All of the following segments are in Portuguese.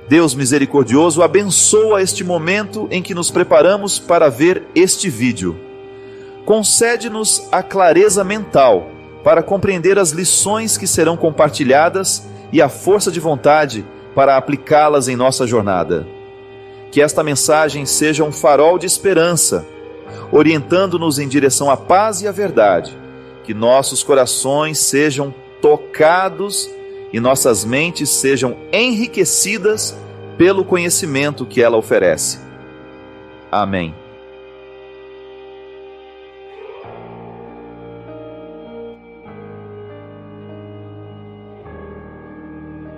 Deus misericordioso, abençoa este momento em que nos preparamos para ver este vídeo. Concede-nos a clareza mental para compreender as lições que serão compartilhadas e a força de vontade para aplicá-las em nossa jornada. Que esta mensagem seja um farol de esperança, orientando-nos em direção à paz e à verdade. Que nossos corações sejam tocados e nossas mentes sejam enriquecidas pelo conhecimento que ela oferece. Amém.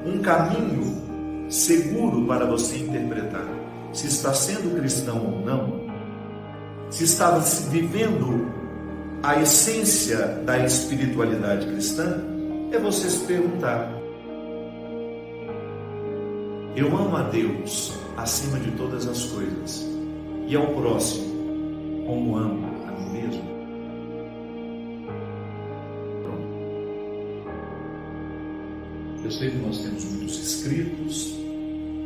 Um caminho seguro para você interpretar se está sendo cristão ou não, se está vivendo a essência da espiritualidade cristã, é você se perguntar: eu amo a Deus acima de todas as coisas e ao próximo como amo a mim mesmo? Pronto. Eu sei que nós temos muitos escritos,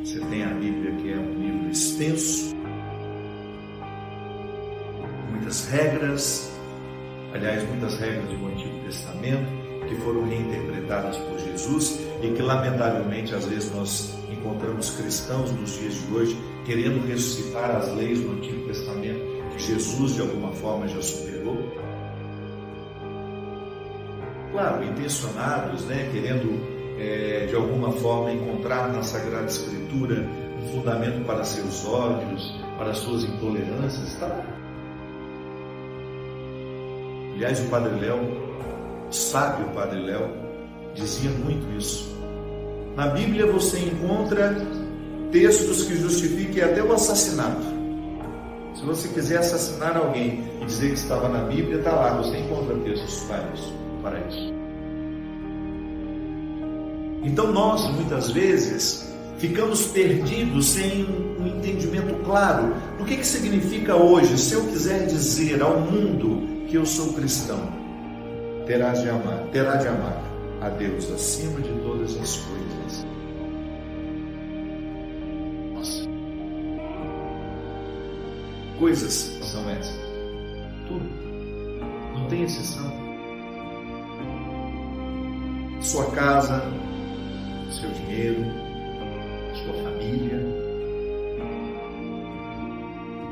você tem a Bíblia, que é um livro extenso, muitas regras, aliás, muitas regras do Antigo Testamento, que foram reinterpretadas por Jesus e que, lamentavelmente, às vezes nós encontramos cristãos nos dias de hoje querendo ressuscitar as leis do Antigo Testamento que Jesus, de alguma forma, já superou. Claro, intencionados, querendo, de alguma forma, encontrar na Sagrada Escritura um fundamento para seus ódios, para suas intolerâncias, tá? Aliás, o Padre Léo, sábio Padre Léo, dizia muito isso. Na Bíblia você encontra textos que justifiquem até o assassinato. Se você quiser assassinar alguém e dizer que estava na Bíblia, está lá, você encontra textos para isso. Então nós, muitas vezes, ficamos perdidos sem um entendimento claro do que significa hoje, se eu quiser dizer ao mundo que eu sou cristão. Terá de amar a Deus acima de todas as coisas. Nossa. Coisas são essas. Tudo. Não tem exceção. Sua casa, seu dinheiro, sua família.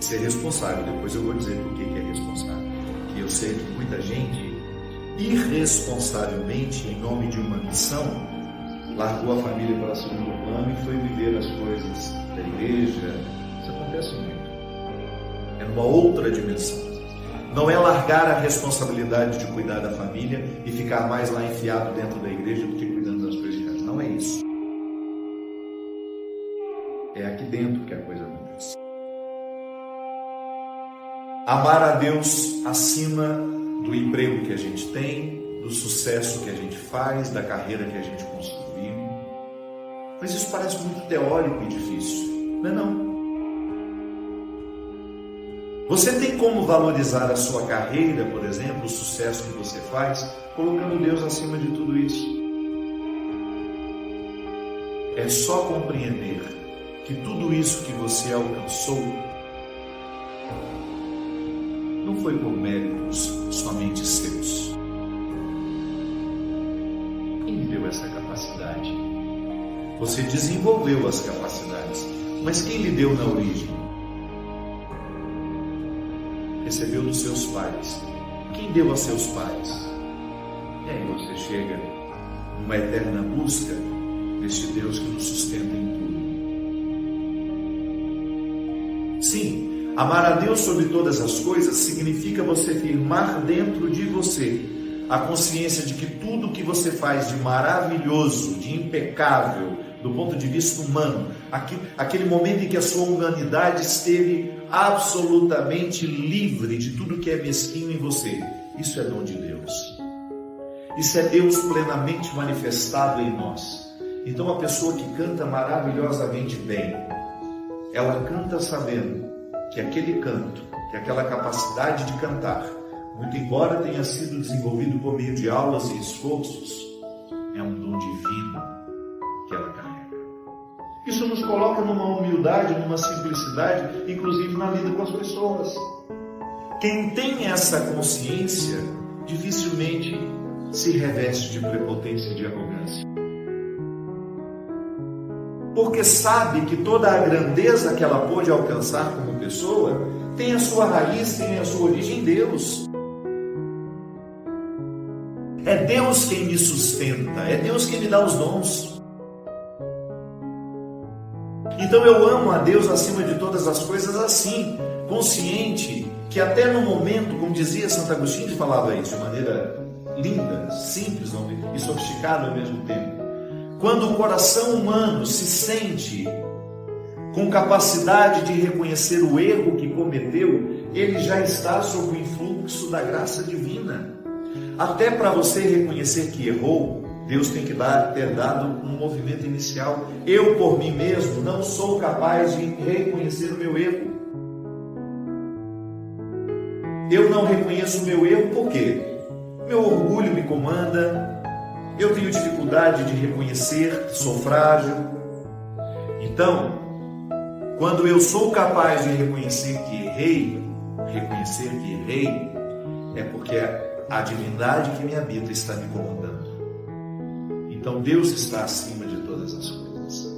Ser responsável. Depois eu vou dizer por que é responsável. Que eu sei que muita gente, irresponsavelmente, em nome de uma missão, largou a família para segundo plano e foi viver as coisas da igreja. Isso acontece muito. É numa outra dimensão. Não é largar a responsabilidade de cuidar da família e ficar mais lá enfiado dentro da igreja do que cuidando das coisas de casa. Não é isso. É aqui dentro que a coisa acontece. Amar a Deus acima do emprego que a gente tem, do sucesso que a gente faz, da carreira que a gente construiu. Mas isso parece muito teórico e difícil, não é não? Você tem como valorizar a sua carreira, por exemplo, o sucesso que você faz, colocando Deus acima de tudo isso. É só compreender que tudo isso que você alcançou não foi por méritos somente seus. Quem lhe deu essa capacidade? Você desenvolveu as capacidades, mas quem lhe deu na origem? Recebeu dos seus pais. Quem deu a seus pais? E aí você chega numa eterna busca deste Deus que nos sustenta em tudo. Sim, amar a Deus sobre todas as coisas significa você firmar dentro de você a consciência de que tudo que você faz de maravilhoso, de impecável, do ponto de vista humano, aquele momento em que a sua humanidade esteve absolutamente livre de tudo que é mesquinho em você, isso é dom de Deus. Isso é Deus plenamente manifestado em nós. Então a pessoa que canta maravilhosamente bem, ela canta sabendo que aquele canto, que aquela capacidade de cantar, muito embora tenha sido desenvolvido por meio de aulas e esforços, é um dom divino que ela carrega. Isso nos coloca numa humildade, numa simplicidade, inclusive na lida com as pessoas. Quem tem essa consciência dificilmente se reveste de prepotência e de arrogância. Porque sabe que toda a grandeza que ela pôde alcançar como pessoa tem a sua raiz, tem a sua origem em Deus. É Deus quem me sustenta, é Deus quem me dá os dons. Então eu amo a Deus acima de todas as coisas assim, consciente que até no momento, como dizia Santo Agostinho, ele falava isso de maneira linda, simples e sofisticada ao mesmo tempo. Quando o coração humano se sente com capacidade de reconhecer o erro que cometeu, ele já está sob o influxo da graça divina. Até para você reconhecer que errou, Deus tem que ter dado um movimento inicial. Eu, por mim mesmo, não sou capaz de reconhecer o meu erro. Eu não reconheço o meu erro por quê? Meu orgulho me comanda, eu tenho dificuldade de reconhecer que sou frágil. Então, quando eu sou capaz de reconhecer que errei, é porque a divindade que me habita está me comandando. Então Deus está acima de todas as coisas.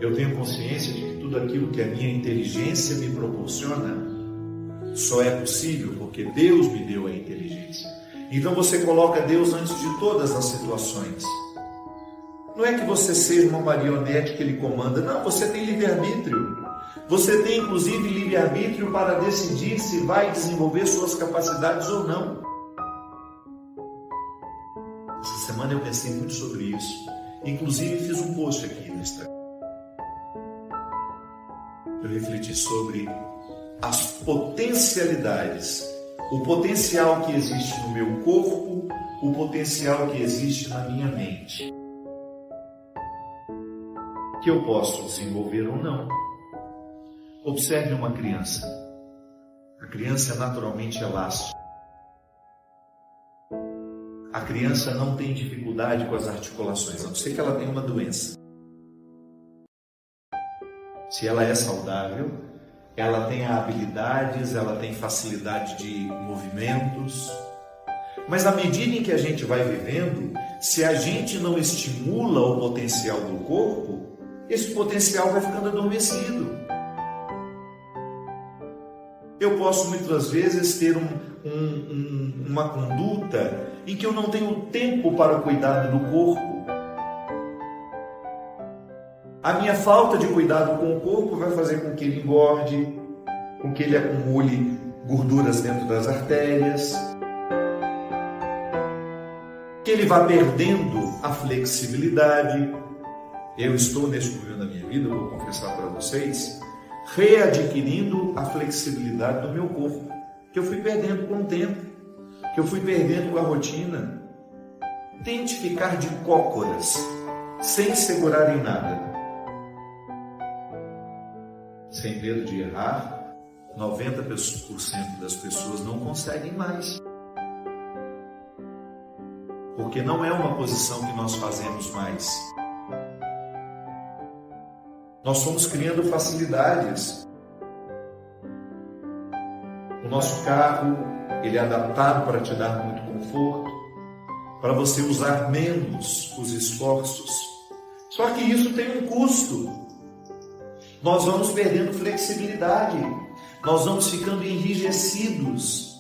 Eu tenho consciência de que tudo aquilo que a minha inteligência me proporciona só é possível porque Deus me deu a inteligência. Então você coloca Deus antes de todas as situações. Não é que você seja uma marionete que Ele comanda. Não, você tem livre-arbítrio. Você tem inclusive livre-arbítrio para decidir se vai desenvolver suas capacidades ou não. Essa semana eu pensei muito sobre isso. Inclusive fiz um post aqui no Instagram. Eu refleti sobre as potencialidades, o potencial que existe no meu corpo, o potencial que existe na minha mente, que eu posso desenvolver ou não. Observe uma criança. A criança é naturalmente elástica. A criança não tem dificuldade com as articulações, a não ser que ela tenha uma doença. Se ela é saudável, ela tem habilidades, ela tem facilidade de movimentos. Mas à medida em que a gente vai vivendo, se a gente não estimula o potencial do corpo, esse potencial vai ficando adormecido. Eu posso muitas vezes ter uma conduta em que eu não tenho tempo para o cuidado do corpo. A minha falta de cuidado com o corpo vai fazer com que ele engorde, com que ele acumule gorduras dentro das artérias, que ele vá perdendo a flexibilidade. Eu estou neste momento da minha vida, vou confessar para vocês, readquirindo a flexibilidade do meu corpo, que eu fui perdendo com o tempo, que eu fui perdendo com a rotina. Tente ficar de cócoras, sem segurar em nada. Sem medo de errar, 90% das pessoas não conseguem mais. Porque não é uma posição que nós fazemos mais. Nós fomos criando facilidades. O nosso carro, ele é adaptado para te dar muito conforto, para você usar menos os esforços. Só que isso tem um custo. Nós vamos perdendo flexibilidade, nós vamos ficando enrijecidos.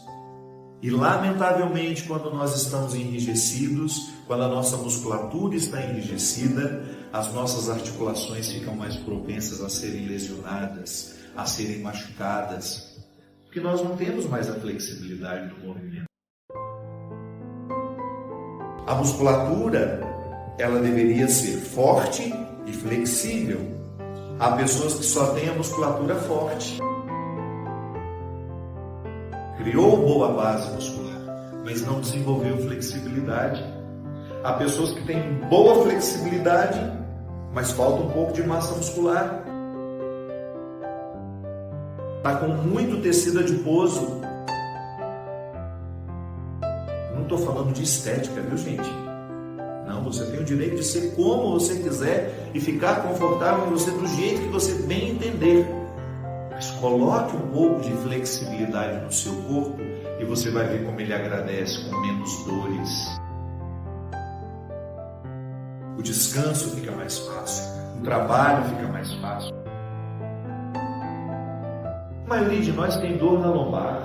E lamentavelmente, quando nós estamos enrijecidos, quando a nossa musculatura está enrijecida, as nossas articulações ficam mais propensas a serem lesionadas, a serem machucadas, porque nós não temos mais a flexibilidade do movimento. A musculatura, ela deveria ser forte e flexível. Há pessoas que só têm a musculatura forte. Criou boa base muscular, mas não desenvolveu flexibilidade. Há pessoas que têm boa flexibilidade, mas falta um pouco de massa muscular. Está com muito tecido adiposo. Não estou falando de estética, viu, gente? Não Não, você tem o direito de ser como você quiser e ficar confortável em você do jeito que você bem entender. Mas coloque um pouco de flexibilidade no seu corpo e você vai ver como ele agradece com menos dores. O descanso fica mais fácil, o trabalho fica mais fácil. A maioria de nós tem dor na lombar.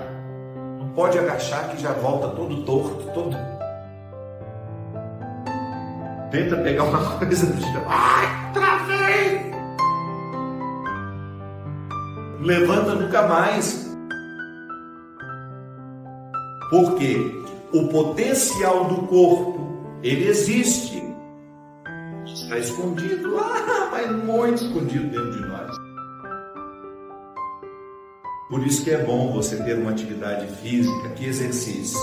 Não pode agachar que já volta todo torto, todo... Tenta pegar uma coisa do chão. Ai, travei! Levanta nunca mais. Porque o potencial do corpo, ele existe. Está escondido lá, mas muito escondido dentro de nós. Por isso que é bom você ter uma atividade física que exercite,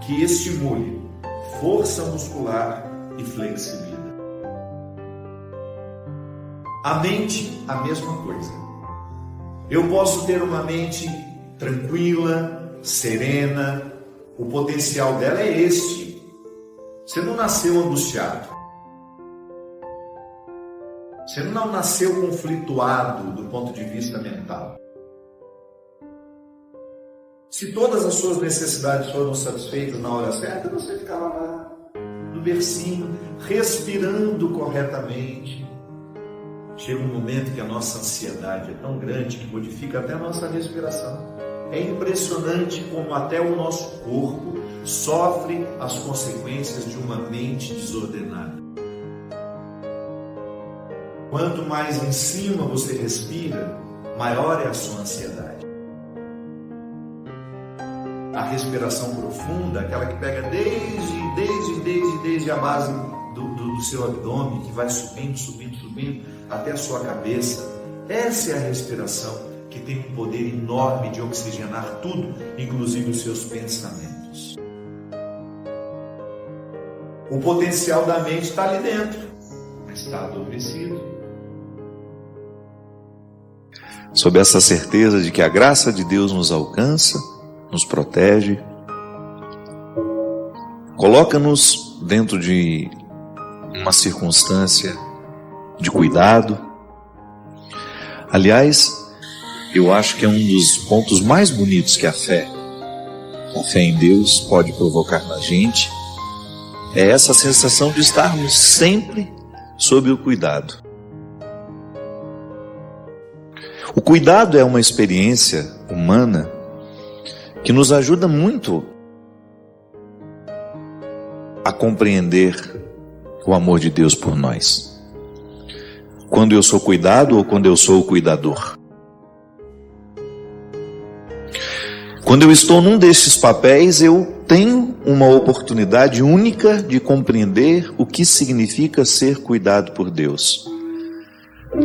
que estimule força muscular e flexibilidade. A mente, a mesma coisa. Eu posso ter uma mente tranquila, serena, o potencial dela é este. Você não nasceu angustiado. Você não nasceu conflituado do ponto de vista mental. Se todas as suas necessidades foram satisfeitas na hora certa, você ficava lá, no bercinho, respirando corretamente. Chega um momento que a nossa ansiedade é tão grande que modifica até a nossa respiração. É impressionante como até o nosso corpo sofre as consequências de uma mente desordenada. Quanto mais em cima você respira, maior é a sua ansiedade. A respiração profunda, aquela que pega desde a base do seu abdômen, que vai subindo até a sua cabeça. Essa é a respiração que tem um poder enorme de oxigenar tudo, inclusive os seus pensamentos. O potencial da mente está ali dentro, mas está adormecido. Sob essa certeza de que a graça de Deus nos alcança, nos protege, coloca-nos dentro de uma circunstância de cuidado. Aliás, eu acho que é um dos pontos mais bonitos que a fé em Deus pode provocar na gente, é essa sensação de estarmos sempre sob o cuidado. O cuidado é uma experiência humana que nos ajuda muito a compreender o amor de Deus por nós. Quando eu sou cuidado ou quando eu sou o cuidador. Quando eu estou num desses papéis, eu tenho uma oportunidade única de compreender o que significa ser cuidado por Deus.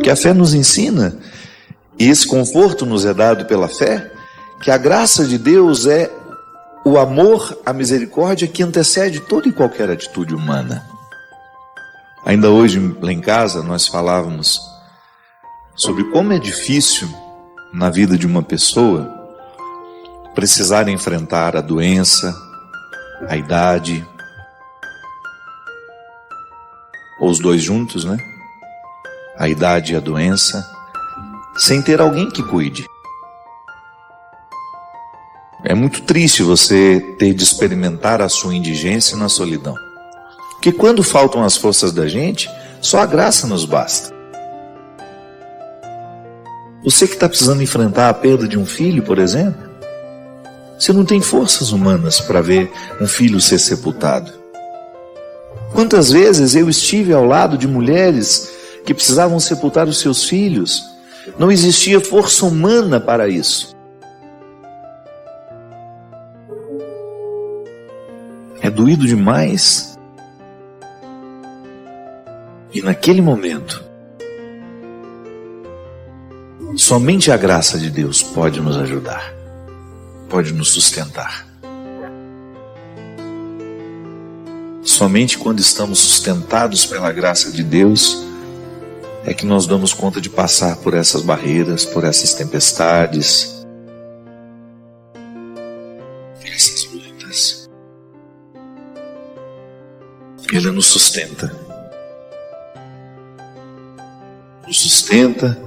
Que a fé nos ensina, e esse conforto nos é dado pela fé, que a graça de Deus é o amor, a misericórdia que antecede toda e qualquer atitude humana. Ainda hoje, lá em casa, nós falávamos sobre como é difícil na vida de uma pessoa precisar enfrentar a doença, a idade, ou os dois juntos, né? A idade e a doença, sem ter alguém que cuide. É muito triste você ter de experimentar a sua indigência na solidão. Porque quando faltam as forças da gente, só a graça nos basta. Você que está precisando enfrentar a perda de um filho, por exemplo, você não tem forças humanas para ver um filho ser sepultado. Quantas vezes eu estive ao lado de mulheres que precisavam sepultar os seus filhos, não existia força humana para isso. É doído demais. E naquele momento, somente a graça de Deus pode nos ajudar, pode nos sustentar. Somente quando estamos sustentados pela graça de Deus é que nós damos conta de passar por essas barreiras, por essas tempestades, por essas lutas. Ele nos sustenta. Nos sustenta,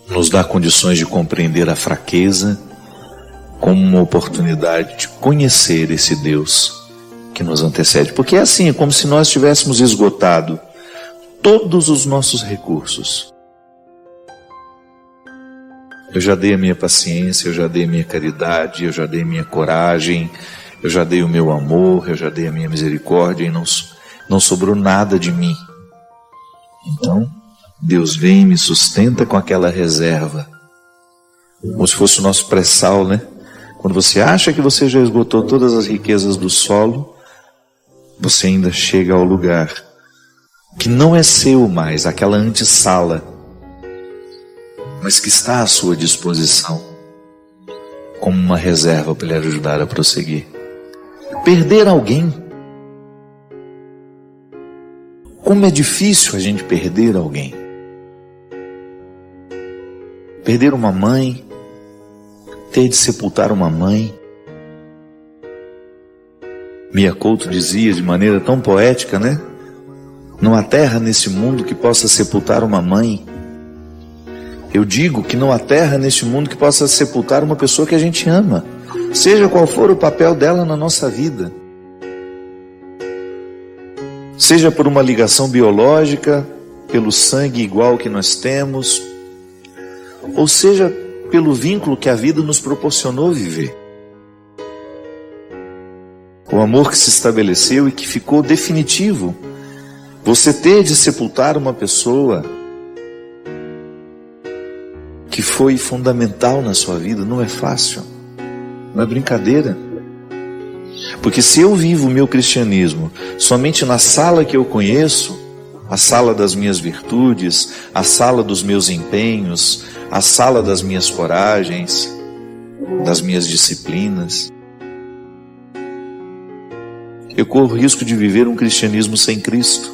nos dá condições de compreender a fraqueza como uma oportunidade de conhecer esse Deus que nos antecede. Porque é assim, é como se nós tivéssemos esgotado todos os nossos recursos. Eu já dei a minha paciência, eu já dei a minha caridade, eu já dei a minha coragem, eu já dei o meu amor, eu já dei a minha misericórdia e não sobrou nada de mim. Então, Deus vem e me sustenta com aquela reserva. Como se fosse o nosso pré-sal, né? Quando você acha que você já esgotou todas as riquezas do solo, você ainda chega ao lugar que não é seu mais, aquela antessala, mas que está à sua disposição, como uma reserva para lhe ajudar a prosseguir. Perder alguém. Como é difícil a gente perder alguém. Perder uma mãe, ter de sepultar uma mãe. Mia Couto dizia de maneira tão poética, né? Não há terra nesse mundo que possa sepultar uma mãe. Eu digo que não há terra neste mundo que possa sepultar uma pessoa que a gente ama, seja qual for o papel dela na nossa vida. Seja por uma ligação biológica, pelo sangue igual que nós temos, ou seja pelo vínculo que a vida nos proporcionou viver. O amor que se estabeleceu e que ficou definitivo. Você ter de sepultar uma pessoa que foi fundamental na sua vida não é fácil, não é brincadeira. Porque se eu vivo o meu cristianismo somente na sala que eu conheço, a sala das minhas virtudes, a sala dos meus empenhos, a sala das minhas coragens, das minhas disciplinas, eu corro o risco de viver um cristianismo sem Cristo,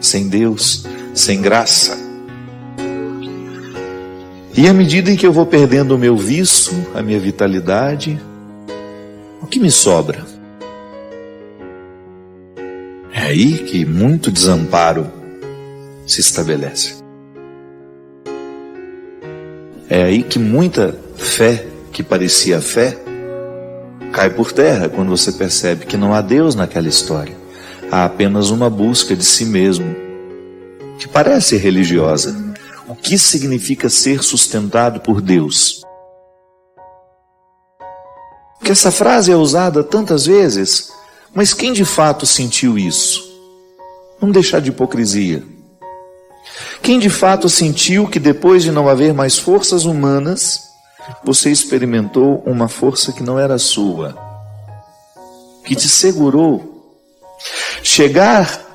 sem Deus, sem graça. E à medida em que eu vou perdendo o meu vício, a minha vitalidade, o que me sobra? É aí que muito desamparo se estabelece. É aí que muita fé, que parecia fé, cai por terra quando você percebe que não há Deus naquela história. Há apenas uma busca de si mesmo, que parece religiosa. O que significa ser sustentado por Deus? Porque essa frase é usada tantas vezes, mas quem de fato sentiu isso? Vamos deixar de hipocrisia. Quem de fato sentiu que depois de não haver mais forças humanas, você experimentou uma força que não era sua, que te segurou? Chegar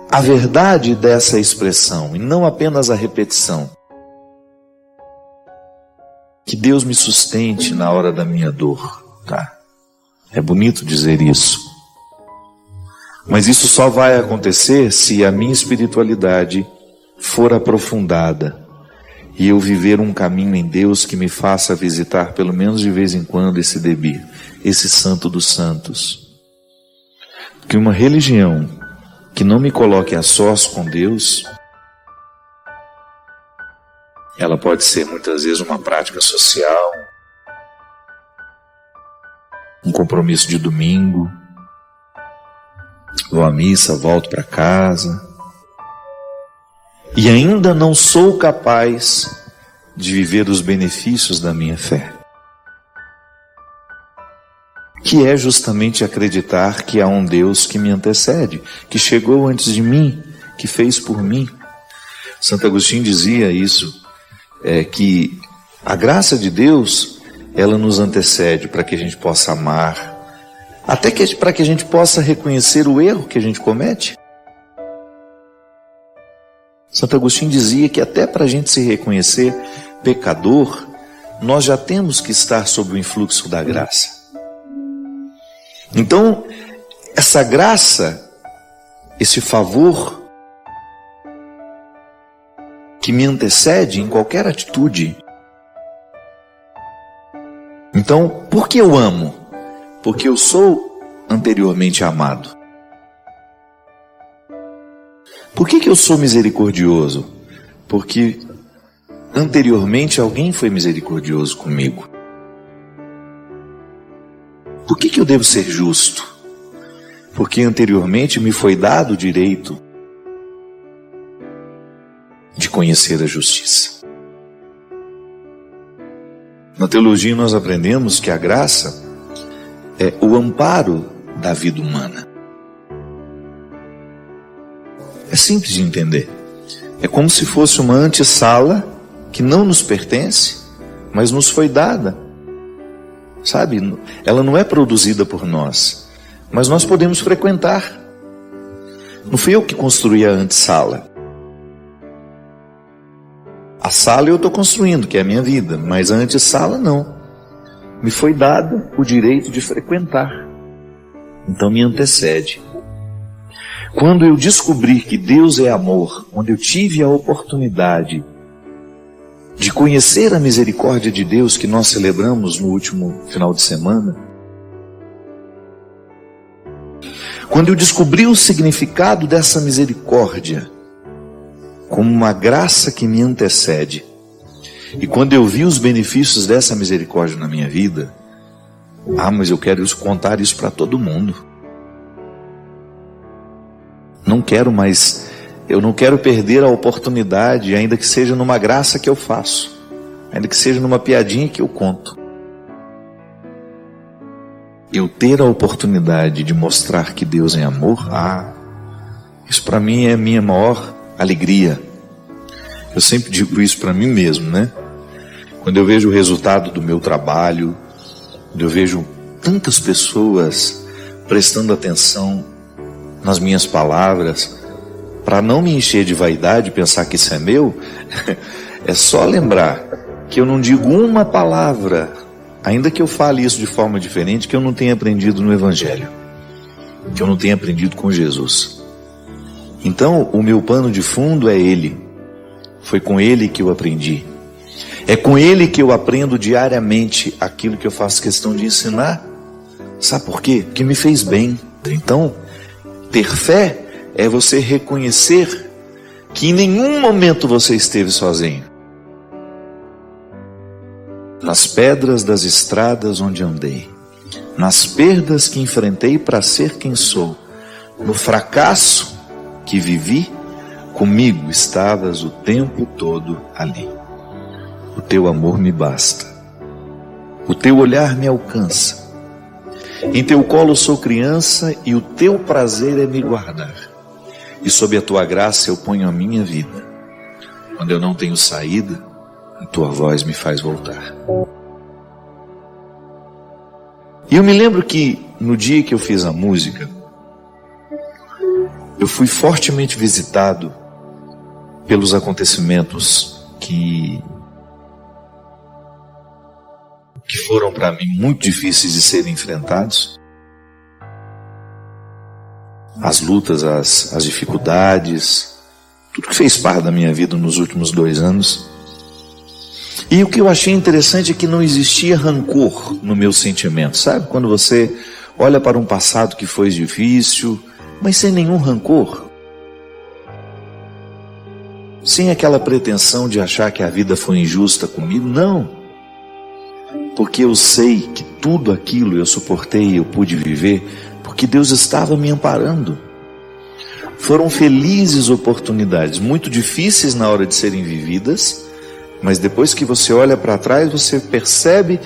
à verdade dessa expressão, e não apenas a repetição. Que Deus me sustente na hora da minha dor, tá? É bonito dizer isso. Mas isso só vai acontecer se a minha espiritualidade for aprofundada e eu viver um caminho em Deus que me faça visitar pelo menos de vez em quando esse Debir, esse santo dos santos. Porque uma religião que não me coloque a sós com Deus, ela pode ser muitas vezes uma prática social, um compromisso de domingo, vou à missa, volto para casa, e ainda não sou capaz de viver os benefícios da minha fé, que é justamente acreditar que há um Deus que me antecede, que chegou antes de mim, que fez por mim. Santo Agostinho dizia isso, que a graça de Deus, ela nos antecede para que a gente possa amar, até para que a gente possa reconhecer o erro que a gente comete. Santo Agostinho dizia que até para a gente se reconhecer pecador, nós já temos que estar sob o influxo da graça. Então, essa graça, esse favor que me antecede em qualquer atitude. Então, por que eu amo? Porque eu sou anteriormente amado? Por que eu sou misericordioso? Porque anteriormente alguém foi misericordioso comigo. Por que eu devo ser justo? Porque anteriormente me foi dado o direito de conhecer a justiça. Na teologia nós aprendemos que a graça é o amparo da vida humana. É simples de entender. É como se fosse uma antessala que não nos pertence, mas nos foi dada. Sabe? Ela não é produzida por nós, mas nós podemos frequentar. Não fui eu que construí a antessala. A sala eu estou construindo, que é a minha vida, mas a antessala não. Me foi dado o direito de frequentar. Então me antecede. Quando eu descobri que Deus é amor, quando eu tive a oportunidade de conhecer a misericórdia de Deus que nós celebramos no último final de semana, quando eu descobri o significado dessa misericórdia como uma graça que me antecede, e quando eu vi os benefícios dessa misericórdia na minha vida, mas eu quero contar isso para todo mundo. Não quero mais, eu não quero perder a oportunidade, ainda que seja numa graça que eu faço, ainda que seja numa piadinha que eu conto. Eu ter a oportunidade de mostrar que Deus é amor, isso para mim é a minha maior alegria. Eu sempre digo isso para mim mesmo, né? Quando eu vejo o resultado do meu trabalho, quando eu vejo tantas pessoas prestando atenção nas minhas palavras, para não me encher de vaidade e pensar que isso é meu, é só lembrar que eu não digo uma palavra, ainda que eu fale isso de forma diferente, que eu não tenha aprendido no Evangelho, que eu não tenha aprendido com Jesus. Então, o meu pano de fundo é Ele. Foi com Ele que eu aprendi. É com Ele que eu aprendo diariamente aquilo que eu faço questão de ensinar. Sabe por quê? Porque me fez bem. Então, ter fé é você reconhecer que em nenhum momento você esteve sozinho. Nas pedras das estradas onde andei, nas perdas que enfrentei para ser quem sou, no fracasso que vivi, comigo estavas o tempo todo ali. O teu amor me basta, o teu olhar me alcança, em teu colo sou criança e o teu prazer é me guardar, e sob a tua graça eu ponho a minha vida. Quando eu não tenho saída, a tua voz me faz voltar. E eu me lembro que no dia que eu fiz a música, eu fui fortemente visitado pelos acontecimentos que foram para mim muito difíceis de serem enfrentados. As lutas, as dificuldades, tudo que fez parte da minha vida nos últimos 2 anos. E o que eu achei interessante é que não existia rancor no meu sentimento, sabe? Quando você olha para um passado que foi difícil, mas sem nenhum rancor, sem aquela pretensão de achar que a vida foi injusta comigo, não, porque eu sei que tudo aquilo eu suportei, eu pude viver, porque Deus estava me amparando. Foram felizes oportunidades, muito difíceis na hora de serem vividas, mas depois que você olha para trás, você percebe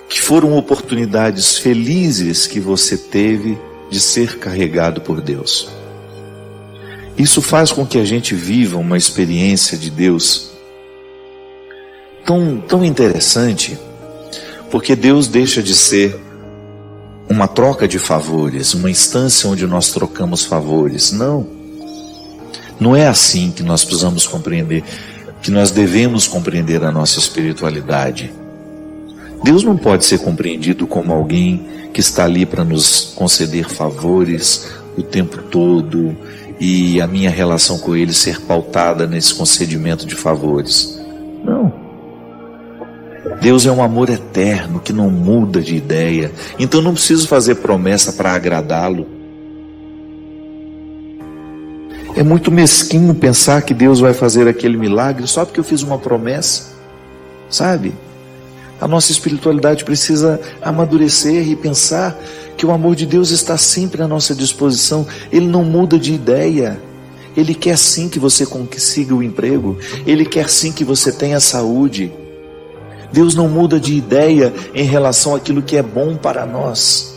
que foram oportunidades felizes que você teve de ser carregado por Deus. Isso faz com que a gente viva uma experiência de Deus tão interessante, porque Deus deixa de ser uma troca de favores, uma instância onde nós trocamos favores. Não é assim que nós precisamos compreender, que nós devemos compreender a nossa espiritualidade. Deus não pode ser compreendido como alguém que está ali para nos conceder favores o tempo todo e a minha relação com Ele ser pautada nesse concedimento de favores. Não. Deus é um amor eterno que não muda de ideia. Então não preciso fazer promessa para agradá-lo. É muito mesquinho pensar que Deus vai fazer aquele milagre só porque eu fiz uma promessa, sabe? A nossa espiritualidade precisa amadurecer e pensar que o amor de Deus está sempre à nossa disposição. Ele não muda de ideia. Ele quer sim que você consiga o emprego. Ele quer sim que você tenha saúde. Deus não muda de ideia em relação àquilo que é bom para nós.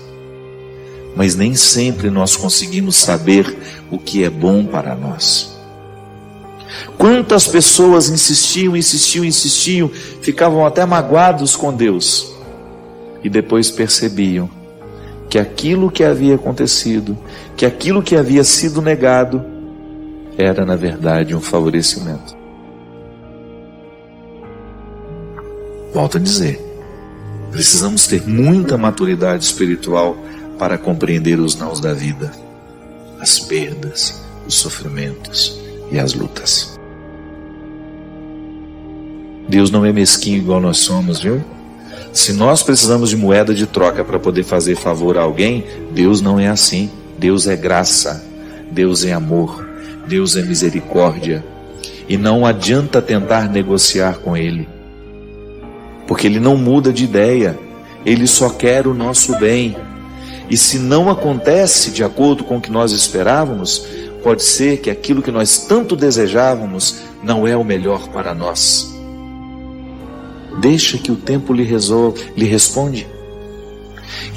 Mas nem sempre nós conseguimos saber o que é bom para nós. Quantas pessoas insistiam, ficavam até magoados com Deus, e depois percebiam que aquilo que havia acontecido, que aquilo que havia sido negado, era na verdade um favorecimento. Volto a dizer, precisamos ter muita maturidade espiritual para compreender os nãos da vida, as perdas, os sofrimentos e as lutas. Deus não é mesquinho igual nós somos, viu? Se nós precisamos de moeda de troca para poder fazer favor a alguém, Deus não é assim. Deus é graça, Deus é amor, Deus é misericórdia. E não adianta tentar negociar com Ele, porque Ele não muda de ideia. Ele só quer o nosso bem. E se não acontece de acordo com o que nós esperávamos, pode ser que aquilo que nós tanto desejávamos não é o melhor para nós. Deixa que o tempo lhe responde.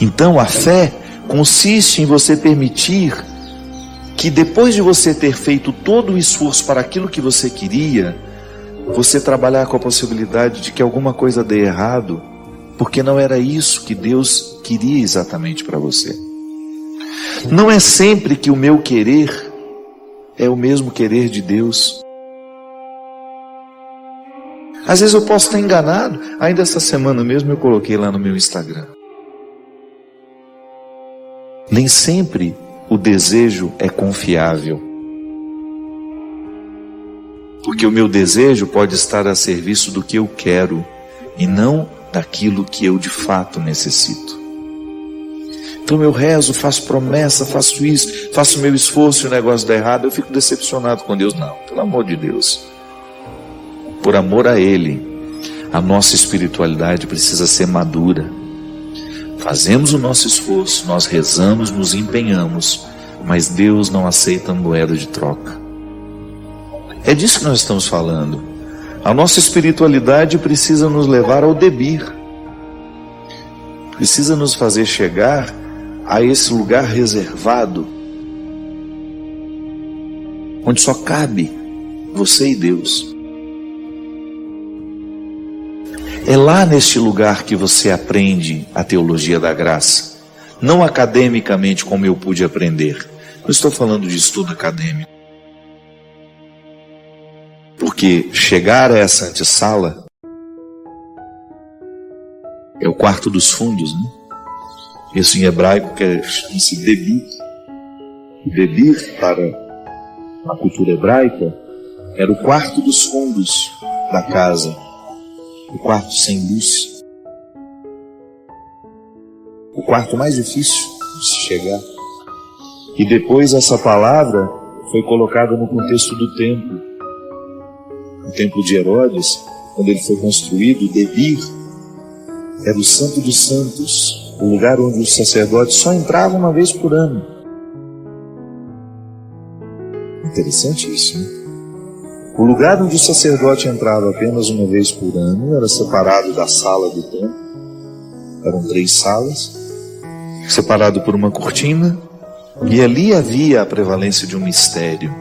Então a fé consiste em você permitir que depois de você ter feito todo o esforço para aquilo que você queria, você trabalhar com a possibilidade de que alguma coisa dê errado, porque não era isso que Deus queria exatamente para você. Não é sempre que o meu querer é o mesmo querer de Deus. Às vezes eu posso estar enganado. Ainda essa semana mesmo eu coloquei lá no meu Instagram. Nem sempre o desejo é confiável. Porque o meu desejo pode estar a serviço do que eu quero e não daquilo que eu de fato necessito. Então eu rezo, faço promessa, faço isso, faço meu esforço e o negócio dá errado, eu fico decepcionado com Deus. Não, pelo amor de Deus. Por amor a Ele, a nossa espiritualidade precisa ser madura. Fazemos o nosso esforço, nós rezamos, nos empenhamos, mas Deus não aceita moeda de troca. É disso que nós estamos falando. A nossa espiritualidade precisa nos levar ao debir. Precisa nos fazer chegar a esse lugar reservado, onde só cabe você e Deus. É lá neste lugar que você aprende a teologia da graça. Não academicamente como eu pude aprender. Não estou falando de estudo acadêmico. Porque chegar a essa antessala é o quarto dos fundos, né? Isso em hebraico chama-se debir. Debir, para a cultura hebraica, era o quarto dos fundos da casa. O quarto sem luz. O quarto mais difícil de se chegar. E depois essa palavra foi colocada no contexto do templo. O templo de Herodes, quando ele foi construído, Debir era o Santo dos Santos, o lugar onde os sacerdotes só entravam uma vez por ano. Interessante isso, né? O lugar onde o sacerdote entrava apenas uma vez por ano era separado da sala do templo. Eram 3 salas, separado por uma cortina, e ali havia a prevalência de um mistério.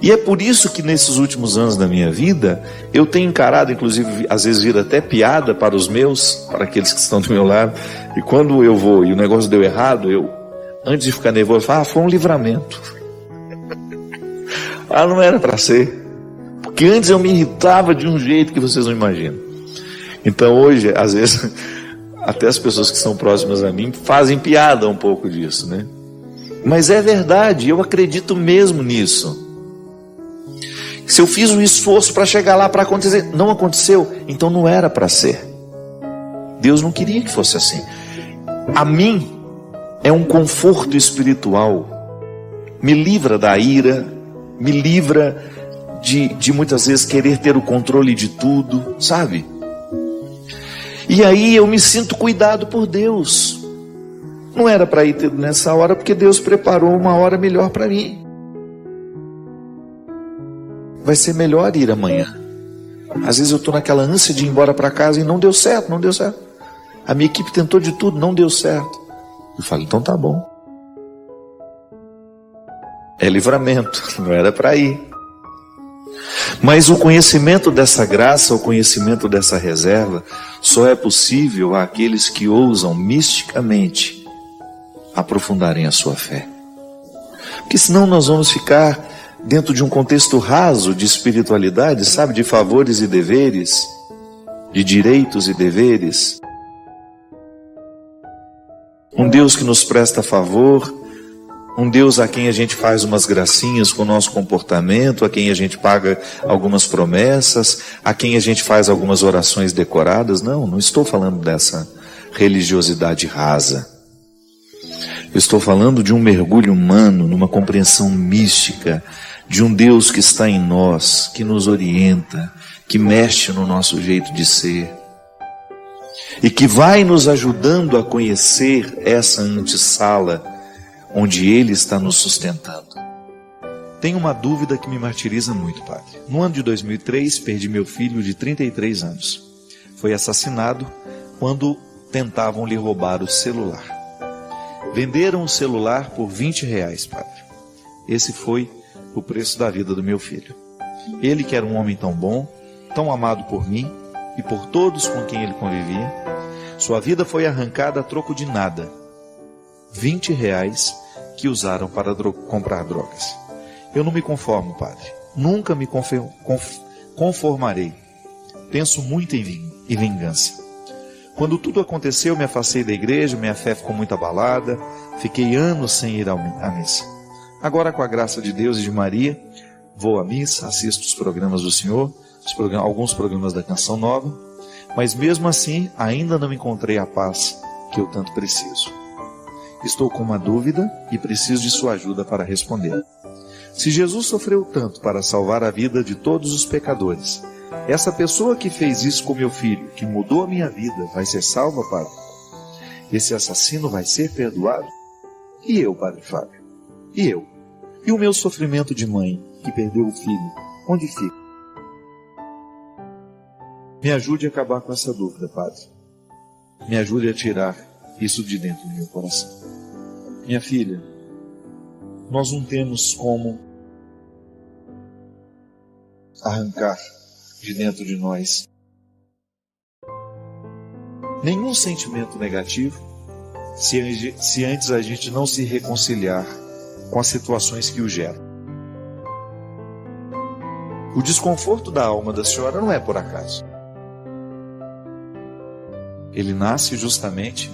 E é por isso que nesses últimos anos da minha vida, eu tenho encarado, inclusive, às vezes vira até piada para os meus, para aqueles que estão do meu lado, e quando eu vou e o negócio deu errado, eu, antes de ficar nervoso, falo, foi um livramento. Não era para ser. Porque antes eu me irritava de um jeito que vocês não imaginam. Então hoje, às vezes, até as pessoas que são próximas a mim fazem piada um pouco disso, né? Mas é verdade, eu acredito mesmo nisso. Se eu fiz um esforço para chegar lá, para acontecer, não aconteceu, então não era para ser. Deus não queria que fosse assim. A mim é um conforto espiritual, me livra da ira, me livra de muitas vezes querer ter o controle de tudo, sabe? E aí eu me sinto cuidado por Deus. Não era para ir nessa hora, porque Deus preparou uma hora melhor para mim. Vai ser melhor ir amanhã. Às vezes eu estou naquela ânsia de ir embora para casa e não deu certo, não deu certo. A minha equipe tentou de tudo, não deu certo. Eu falo, então tá bom. É livramento, não era para ir. Mas o conhecimento dessa graça, o conhecimento dessa reserva, só é possível àqueles que ousam misticamente aprofundarem a sua fé. Porque senão nós vamos ficar dentro de um contexto raso de espiritualidade, sabe, de favores e deveres, de direitos e deveres. Um Deus que nos presta favor, um Deus a quem a gente faz umas gracinhas com o nosso comportamento, a quem a gente paga algumas promessas, a quem a gente faz algumas orações decoradas. Não estou falando dessa religiosidade rasa. Eu estou falando de um mergulho humano, numa compreensão mística, de um Deus que está em nós, que nos orienta, que mexe no nosso jeito de ser e que vai nos ajudando a conhecer essa antessala onde Ele está nos sustentando. Tem uma dúvida que me martiriza muito, padre. No ano de 2003, perdi meu filho de 33 anos. Foi assassinado quando tentavam lhe roubar o celular. Venderam o celular por R$20, padre. Esse foi o preço da vida do meu filho. Ele que era um homem tão bom, tão amado por mim e por todos com quem ele convivia, sua vida foi arrancada a troco de nada. R$20 que usaram para comprar drogas. Eu não me conformo, padre. Nunca me conformarei. Penso muito em vingança. Quando tudo aconteceu, me afastei da igreja, minha fé ficou muito abalada, fiquei anos sem ir à missa. Agora, com a graça de Deus e de Maria, vou à missa, assisto os programas do Senhor, alguns programas da Canção Nova, mas mesmo assim ainda não encontrei a paz que eu tanto preciso. Estou com uma dúvida e preciso de sua ajuda para responder. Se Jesus sofreu tanto para salvar a vida de todos os pecadores, essa pessoa que fez isso com meu filho, que mudou a minha vida, vai ser salva, padre? Esse assassino vai ser perdoado? E eu, padre Fábio? E eu? E o meu sofrimento de mãe, que perdeu o filho, onde fica? Me ajude a acabar com essa dúvida, padre. Me ajude a tirar isso de dentro do meu coração. Minha filha, nós não temos como arrancar de dentro de nós nenhum sentimento negativo se antes a gente não se reconciliar com as situações que o geram. O desconforto da alma da senhora não é por acaso. Ele nasce justamente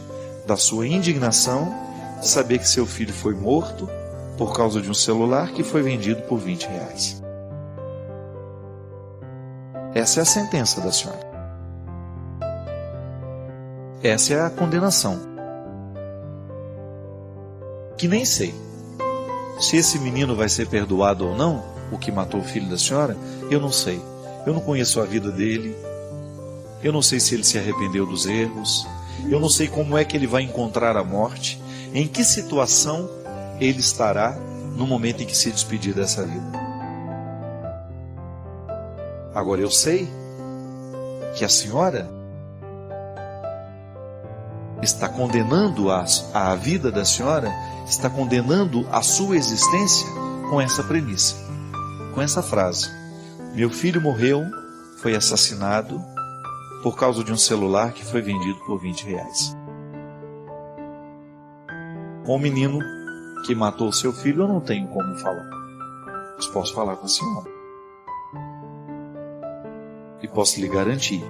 da sua indignação de saber que seu filho foi morto por causa de um celular que foi vendido por R$20. Essa é a sentença da senhora. Essa é a condenação. Que nem sei se esse menino vai ser perdoado ou não, o que matou o filho da senhora, eu não sei. Eu não conheço a vida dele. Eu não sei se ele se arrependeu dos erros. Eu não sei como é que ele vai encontrar a morte. Em que situação ele estará no momento em que se despedir dessa vida. Agora eu sei que a senhora está condenando a vida da senhora, está condenando a sua existência com essa premissa, com essa frase: meu filho morreu, foi assassinado por causa de um celular que foi vendido por R$20. Com o menino que matou seu filho, eu não tenho como falar, mas posso falar com a senhora e posso lhe garantir,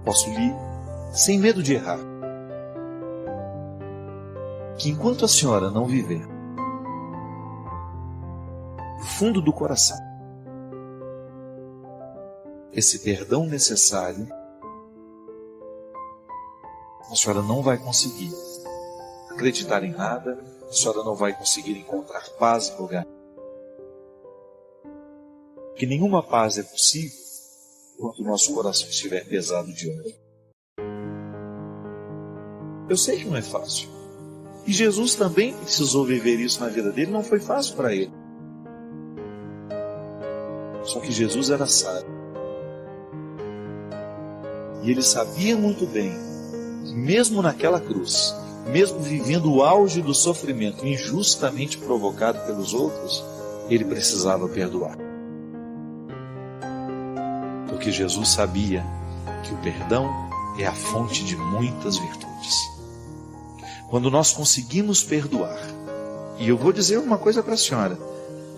posso lhe, sem medo de errar, que enquanto a senhora não viver do fundo do coração, esse perdão necessário, a senhora não vai conseguir acreditar em nada, a senhora não vai conseguir encontrar paz em lugar. Que nenhuma paz é possível quando o nosso coração estiver pesado de ódio. Eu sei que não é fácil. E Jesus também precisou viver isso na vida dele, não foi fácil para ele. Só que Jesus era sábio. E ele sabia muito bem que mesmo naquela cruz, mesmo vivendo o auge do sofrimento injustamente provocado pelos outros, ele precisava perdoar. Porque Jesus sabia que o perdão é a fonte de muitas virtudes. Quando nós conseguimos perdoar, e eu vou dizer uma coisa para a senhora,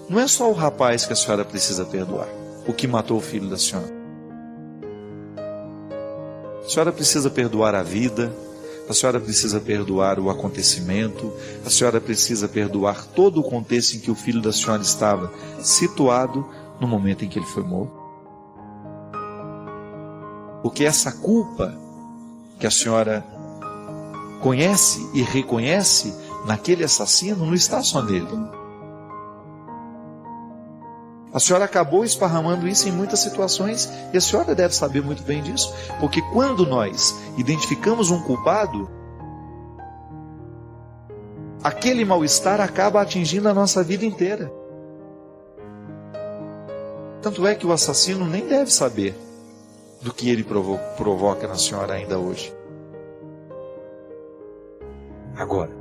não é só o rapaz que a senhora precisa perdoar, o que matou o filho da senhora. A senhora precisa perdoar a vida, a senhora precisa perdoar o acontecimento, a senhora precisa perdoar todo o contexto em que o filho da senhora estava situado no momento em que ele foi morto. Porque essa culpa que a senhora conhece e reconhece naquele assassino não está só nele. A senhora acabou esparramando isso em muitas situações e a senhora deve saber muito bem disso, porque quando nós identificamos um culpado, aquele mal-estar acaba atingindo a nossa vida inteira. Tanto é que o assassino nem deve saber do que ele provoca na senhora ainda hoje. Agora,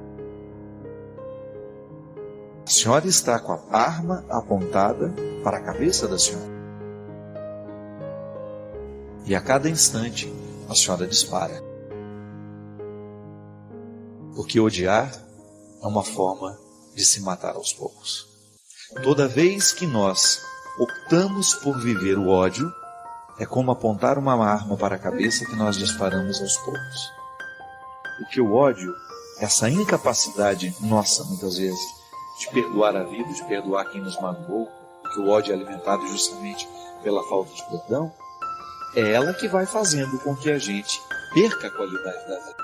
a senhora está com a arma apontada para a cabeça da senhora. E a cada instante, a senhora dispara. Porque odiar é uma forma de se matar aos poucos. Toda vez que nós optamos por viver o ódio, é como apontar uma arma para a cabeça que nós disparamos aos poucos. Porque o ódio, essa incapacidade nossa, muitas vezes, de perdoar a vida, de perdoar quem nos magoou, porque o ódio é alimentado justamente pela falta de perdão, é ela que vai fazendo com que a gente perca a qualidade da vida.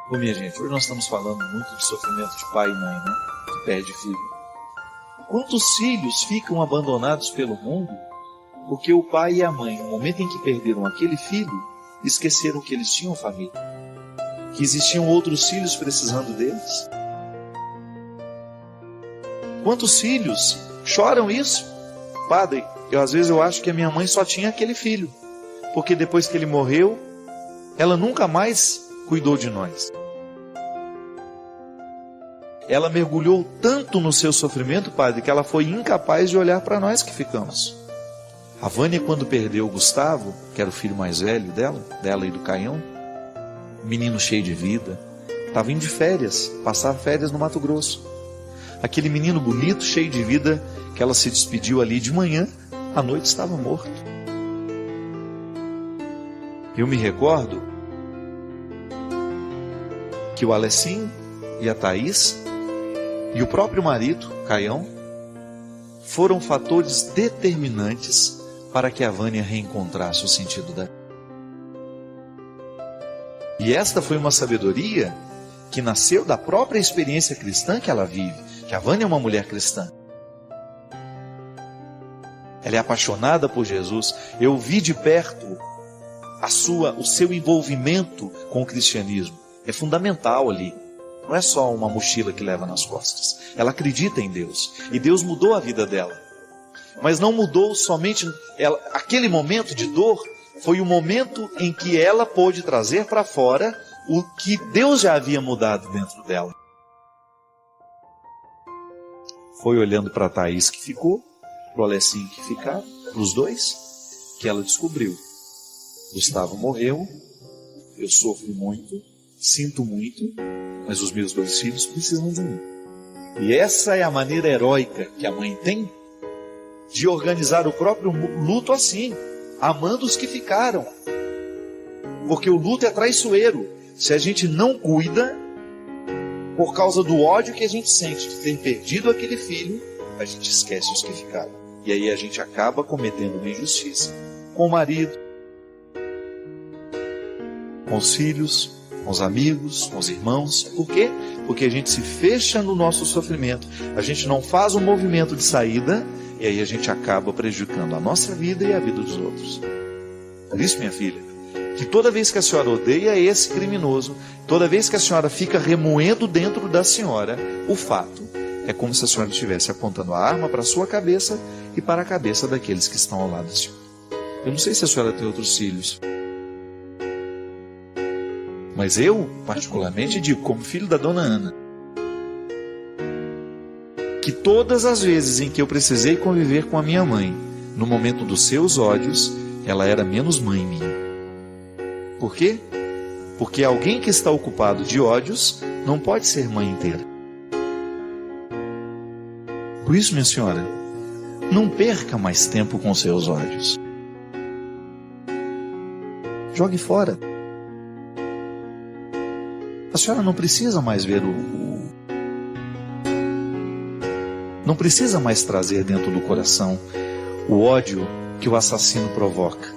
Bom, minha gente, hoje nós estamos falando muito de sofrimento de pai e mãe, né? Que perde filho. Quantos filhos ficam abandonados pelo mundo porque o pai e a mãe, no momento em que perderam aquele filho, esqueceram que eles tinham família, que existiam outros filhos precisando deles? Quantos filhos choram isso? Padre, às vezes eu acho que a minha mãe só tinha aquele filho, porque depois que ele morreu, ela nunca mais cuidou de nós. Ela mergulhou tanto no seu sofrimento, padre, que ela foi incapaz de olhar para nós que ficamos. A Vânia, quando perdeu o Gustavo, que era o filho mais velho dela e do Caião, menino cheio de vida, estava indo de férias, passava férias no Mato Grosso. Aquele menino bonito, cheio de vida, que ela se despediu ali de manhã, à noite estava morto. Eu me recordo que o Alessim e a Thaís e o próprio marido, Caião, foram fatores determinantes para que a Vânia reencontrasse o sentido da vida. E esta foi uma sabedoria que nasceu da própria experiência cristã que ela vive, que a Vânia é uma mulher cristã. Ela é apaixonada por Jesus. Eu vi de perto o seu envolvimento com o cristianismo. É fundamental ali. Não é só uma mochila que leva nas costas. Ela acredita em Deus. E Deus mudou a vida dela. Mas não mudou somente ela. Aquele momento de dor foi o momento em que ela pôde trazer para fora o que Deus já havia mudado dentro dela. Foi olhando para a Thaís que ficou, para o Alessim que ficava, para os dois, que ela descobriu. Gustavo morreu, eu sofro muito, sinto muito, mas os meus dois filhos precisam de mim. E essa é a maneira heróica que a mãe tem de organizar o próprio luto assim, amando os que ficaram. Porque o luto é traiçoeiro. Se a gente não cuida, por causa do ódio que a gente sente de ter perdido aquele filho, a gente esquece os que ficaram. E aí a gente acaba cometendo uma injustiça com o marido, com os filhos, com os amigos, com os irmãos. Por quê? Porque a gente se fecha no nosso sofrimento, a gente não faz um movimento de saída, e aí a gente acaba prejudicando a nossa vida e a vida dos outros. Por isso, minha filha, que toda vez que a senhora odeia esse criminoso, toda vez que a senhora fica remoendo dentro da senhora o fato, é como se a senhora estivesse apontando a arma para a sua cabeça e para a cabeça daqueles que estão ao lado da senhora. Eu não sei se a senhora tem outros filhos, mas eu, particularmente, digo, como filho da dona Ana, que todas as vezes em que eu precisei conviver com a minha mãe, no momento dos seus ódios, ela era menos mãe minha. Por quê? Porque alguém que está ocupado de ódios não pode ser mãe inteira. Por isso, minha senhora, não perca mais tempo com seus ódios. Jogue fora. A senhora não precisa mais ver não precisa mais trazer dentro do coração o ódio que o assassino provoca.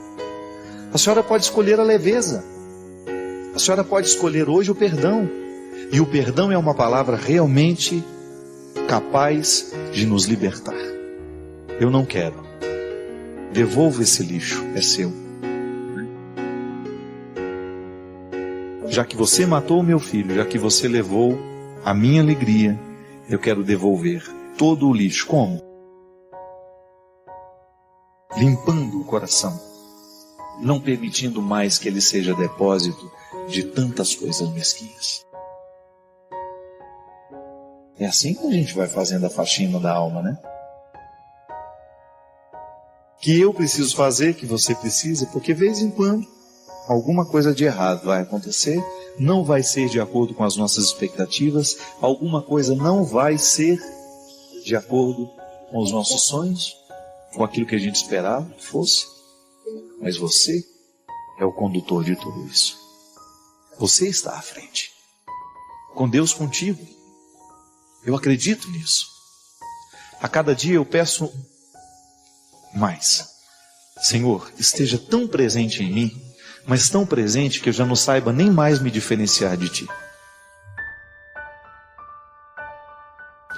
A senhora pode escolher a leveza. A senhora pode escolher hoje o perdão. E o perdão é uma palavra realmente capaz de nos libertar. Eu não quero. Devolva esse lixo, é seu. Já que você matou o meu filho, já que você levou a minha alegria, eu quero devolver todo o lixo. Como? Limpando o coração, não permitindo mais que ele seja depósito de tantas coisas mesquinhas. É assim que a gente vai fazendo a faxina da alma, né? Que eu preciso fazer, que você precisa, porque de vez em quando alguma coisa de errado vai acontecer, não vai ser de acordo com as nossas expectativas, alguma coisa não vai ser de acordo com os nossos sonhos, com aquilo que a gente esperava que fosse. Mas você é o condutor de tudo isso. Você está à frente. Com Deus contigo. Eu acredito nisso. A cada dia eu peço mais. Senhor, esteja tão presente em mim, mas tão presente que eu já não saiba nem mais me diferenciar de Ti.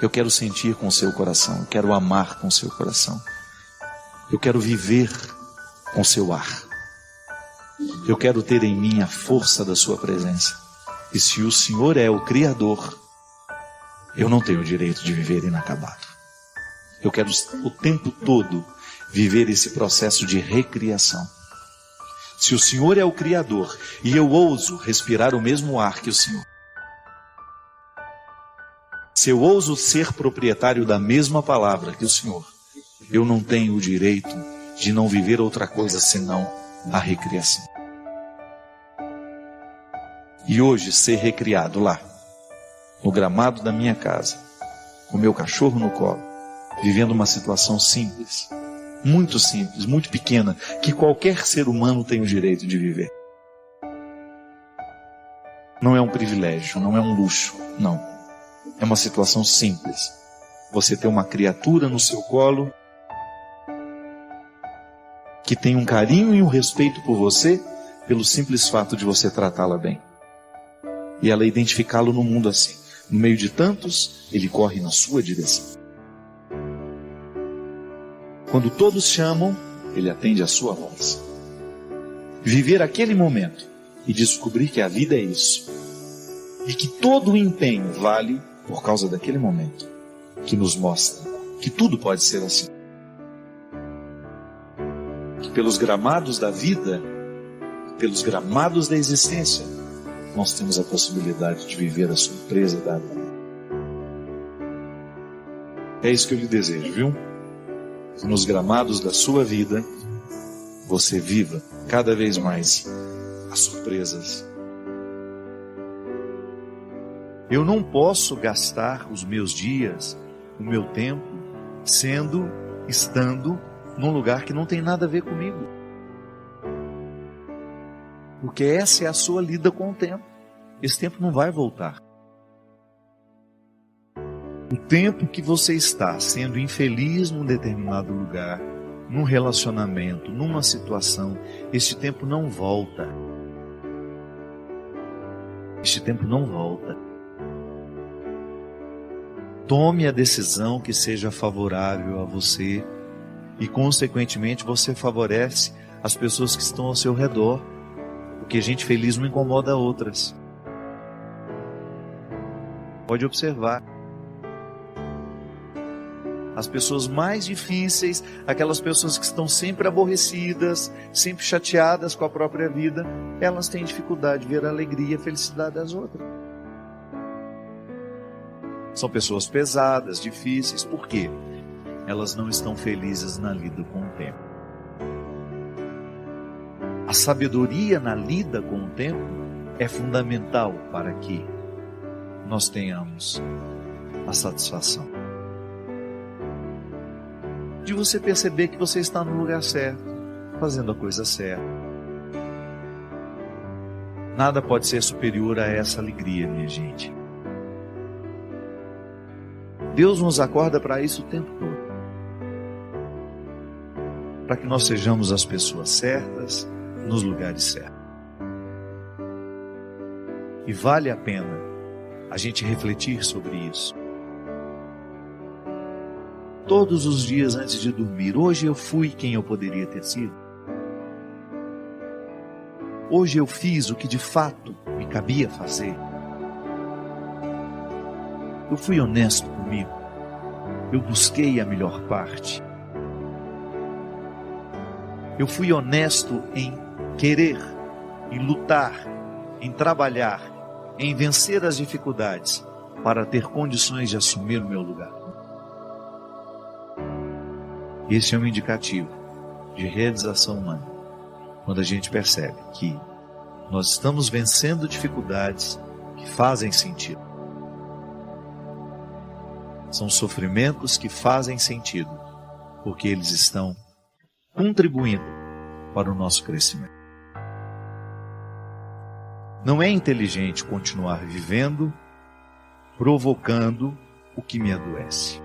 Eu quero sentir com o seu coração, eu quero amar com o seu coração. Eu quero viver com o seu ar. Eu quero ter em mim a força da sua presença. E se o Senhor é o Criador, eu não tenho o direito de viver inacabado. Eu quero o tempo todo viver esse processo de recriação. Se o Senhor é o Criador e eu ouso respirar o mesmo ar que o Senhor, se eu ouso ser proprietário da mesma palavra que o Senhor, eu não tenho o direito de não viver outra coisa senão a recriação. E hoje ser recriado lá, no gramado da minha casa, com meu cachorro no colo, vivendo uma situação simples, muito pequena, que qualquer ser humano tem o direito de viver. Não é um privilégio, não é um luxo, não. É uma situação simples. Você tem uma criatura no seu colo que tem um carinho e um respeito por você pelo simples fato de você tratá-la bem. E ela identificá-lo no mundo assim. No meio de tantos, ele corre na sua direção. Quando todos chamam, ele atende a sua voz. Viver aquele momento e descobrir que a vida é isso. E que todo o empenho vale por causa daquele momento que nos mostra que tudo pode ser assim. Que pelos gramados da vida, pelos gramados da existência, nós temos a possibilidade de viver a surpresa da vida. É isso que eu lhe desejo, viu? Que nos gramados da sua vida, você viva cada vez mais as surpresas. Eu não posso gastar os meus dias, o meu tempo, estando num lugar que não tem nada a ver comigo. Porque essa é a sua lida com o tempo. Esse tempo não vai voltar. O tempo que você está sendo infeliz num determinado lugar, num relacionamento, numa situação, este tempo não volta. Este tempo não volta. Tome a decisão que seja favorável a você e, consequentemente, você favorece as pessoas que estão ao seu redor, porque gente feliz não incomoda outras. Pode observar. As pessoas mais difíceis, aquelas pessoas que estão sempre aborrecidas, sempre chateadas com a própria vida, elas têm dificuldade de ver a alegria e a felicidade das outras. São pessoas pesadas, difíceis. Por quê? Elas não estão felizes na lida com o tempo. A sabedoria na lida com o tempo é fundamental para que nós tenhamos a satisfação de você perceber que você está no lugar certo, fazendo a coisa certa. Nada pode ser superior a essa alegria, minha gente. Deus nos acorda para isso o tempo todo. Para que nós sejamos as pessoas certas, nos lugares certos. E vale a pena a gente refletir sobre isso. Todos os dias antes de dormir, hoje eu fui quem eu poderia ter sido. Hoje eu fiz o que de fato me cabia fazer. Eu fui honesto comigo. Eu busquei a melhor parte. Eu fui honesto em querer, em lutar, em trabalhar, em vencer as dificuldades para ter condições de assumir o meu lugar. Esse é um indicativo de realização humana, quando a gente percebe que nós estamos vencendo dificuldades que fazem sentido. São sofrimentos que fazem sentido, porque eles estão contribuindo para o nosso crescimento. Não é inteligente continuar vivendo, provocando o que me adoece.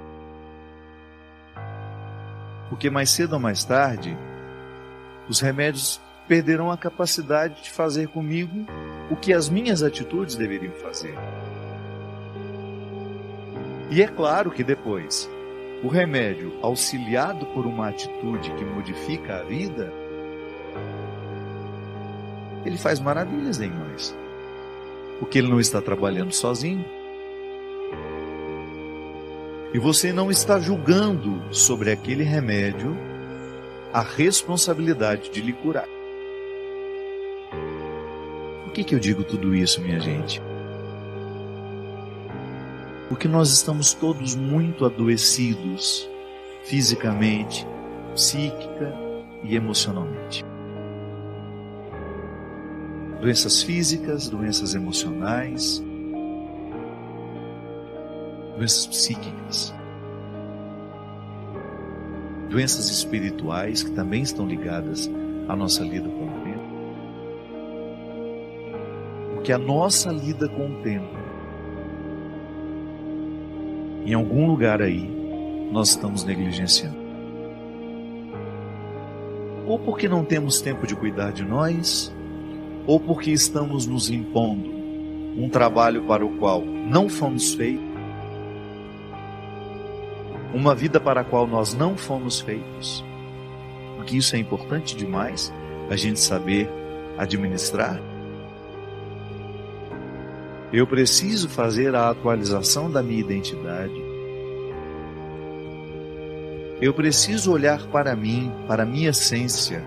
Porque mais cedo ou mais tarde, os remédios perderão a capacidade de fazer comigo o que as minhas atitudes deveriam fazer. E é claro que depois, o remédio, auxiliado por uma atitude que modifica a vida, ele faz maravilhas em nós. Porque ele não está trabalhando sozinho. E você não está julgando sobre aquele remédio a responsabilidade de lhe curar. Por que eu digo tudo isso, minha gente? Porque nós estamos todos muito adoecidos, fisicamente, psíquica e emocionalmente. Doenças físicas, doenças emocionais, doenças psíquicas, doenças espirituais que também estão ligadas à nossa lida com o tempo. Porque a nossa lida com o tempo, em algum lugar aí, nós estamos negligenciando. Ou porque não temos tempo de cuidar de nós, ou porque estamos nos impondo um trabalho para o qual não fomos feitos, uma vida para a qual nós não fomos feitos, porque isso é importante demais, a gente saber administrar. Eu preciso fazer a atualização da minha identidade. Eu preciso olhar para mim, para a minha essência,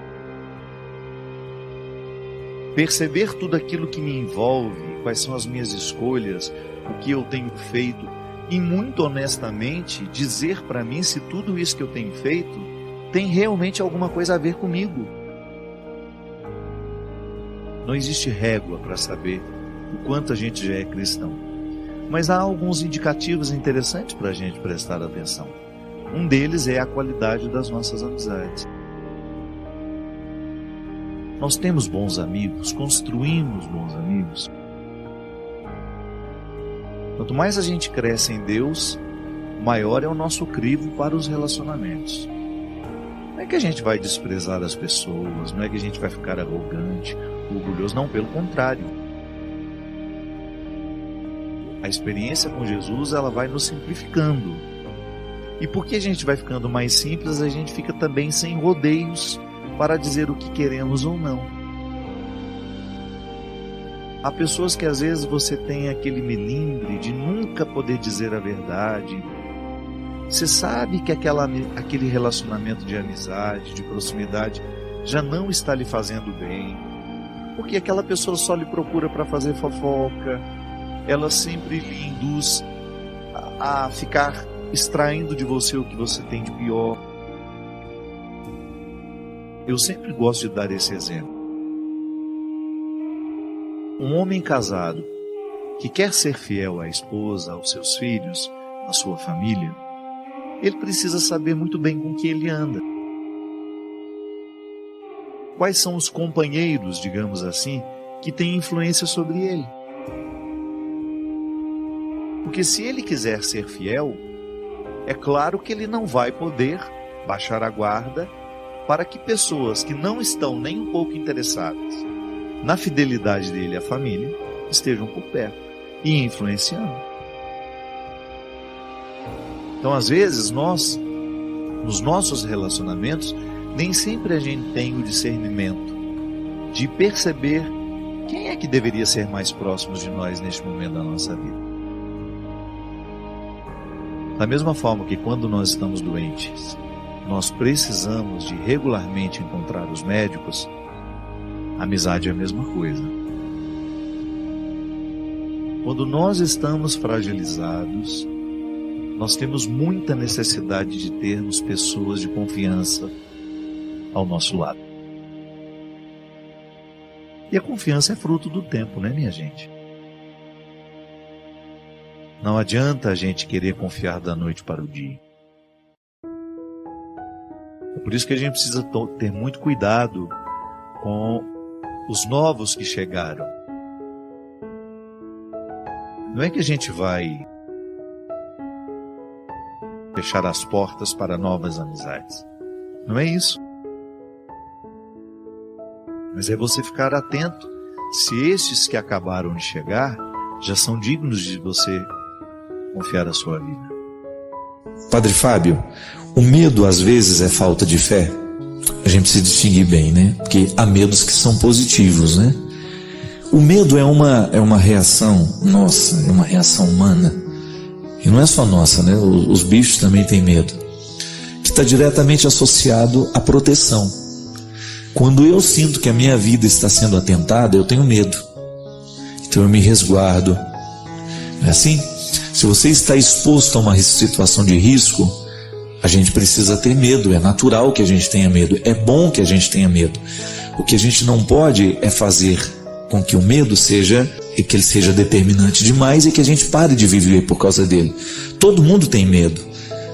perceber tudo aquilo que me envolve, quais são as minhas escolhas, o que eu tenho feito, e muito honestamente dizer para mim se tudo isso que eu tenho feito tem realmente alguma coisa a ver comigo. Não existe régua para saber o quanto a gente já é cristão, mas há alguns indicativos interessantes para a gente prestar atenção. Um deles é a qualidade das nossas amizades. Nós temos bons amigos, construímos bons amigos. Quanto mais a gente cresce em Deus, maior é o nosso crivo para os relacionamentos. Não é que a gente vai desprezar as pessoas, não é que a gente vai ficar arrogante, orgulhoso, não, pelo contrário. A experiência com Jesus, ela vai nos simplificando. E porque a gente vai ficando mais simples, a gente fica também sem rodeios para dizer o que queremos ou não. Há pessoas que às vezes você tem aquele melindre de nunca poder dizer a verdade. Você sabe que aquele relacionamento de amizade, de proximidade, já não está lhe fazendo bem. Porque aquela pessoa só lhe procura para fazer fofoca. Ela sempre lhe induz a ficar extraindo de você o que você tem de pior. Eu sempre gosto de dar esse exemplo. Um homem casado que quer ser fiel à esposa, aos seus filhos, à sua família, ele precisa saber muito bem com que ele anda. Quais são os companheiros, digamos assim, que têm influência sobre ele? Porque se ele quiser ser fiel, é claro que ele não vai poder baixar a guarda para que pessoas que não estão nem um pouco interessadas na fidelidade dele à família estejam por perto e influenciando. Então, às vezes, nós, nos nossos relacionamentos, nem sempre a gente tem o discernimento de perceber quem é que deveria ser mais próximo de nós neste momento da nossa vida. Da mesma forma que quando nós estamos doentes, nós precisamos de regularmente encontrar os médicos, a amizade é a mesma coisa. Quando nós estamos fragilizados, nós temos muita necessidade de termos pessoas de confiança ao nosso lado. E a confiança é fruto do tempo, né, minha gente? Não adianta a gente querer confiar da noite para o dia. É por isso que a gente precisa ter muito cuidado com os novos que chegaram. Não é que a gente vai fechar as portas para novas amizades. Não é isso. Mas é você ficar atento se esses que acabaram de chegar já são dignos de você confiar a sua vida. Padre Fábio, o medo às vezes é falta de fé. A gente precisa distinguir bem, né? Porque há medos que são positivos, né? O medo é uma reação nossa, é uma reação humana. E não é só nossa, né? Os bichos também têm medo. Que está diretamente associado à proteção. Quando eu sinto que a minha vida está sendo atentada, eu tenho medo. Então eu me resguardo. Não é assim? Se você está exposto a uma situação de risco, a gente precisa ter medo. É natural que a gente tenha medo. É bom que a gente tenha medo. O que a gente não pode é fazer com que o medo que ele seja determinante demais e que a gente pare de viver por causa dele. Todo mundo tem medo.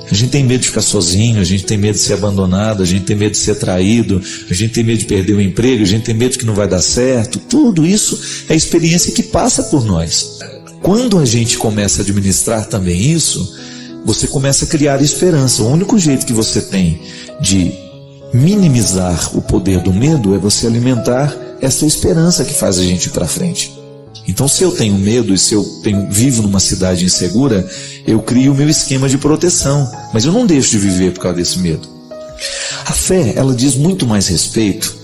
A gente tem medo de ficar sozinho, a gente tem medo de ser abandonado, a gente tem medo de ser traído, a gente tem medo de perder o emprego, a gente tem medo que não vai dar certo. Tudo isso é experiência que passa por nós. Quando a gente começa a administrar também isso, você começa a criar esperança. O único jeito que você tem de minimizar o poder do medo é você alimentar essa esperança que faz a gente ir para frente. Então, se eu tenho medo e se eu vivo numa cidade insegura, eu crio o meu esquema de proteção, mas eu não deixo de viver por causa desse medo. A fé, ela diz muito mais respeito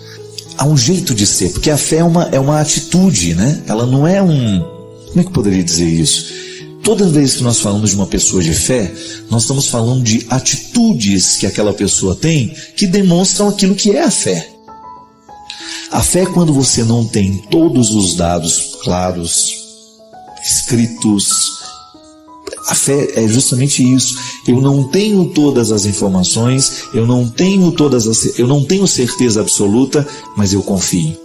a um jeito de ser, porque a fé é uma atitude, né? Ela não é como é que eu poderia dizer isso? Toda vez que nós falamos de uma pessoa de fé, nós estamos falando de atitudes que aquela pessoa tem que demonstram aquilo que é a fé. A fé é quando você não tem todos os dados claros, escritos. A fé é justamente isso. Eu não tenho todas as informações, eu não tenho certeza absoluta, mas eu confio.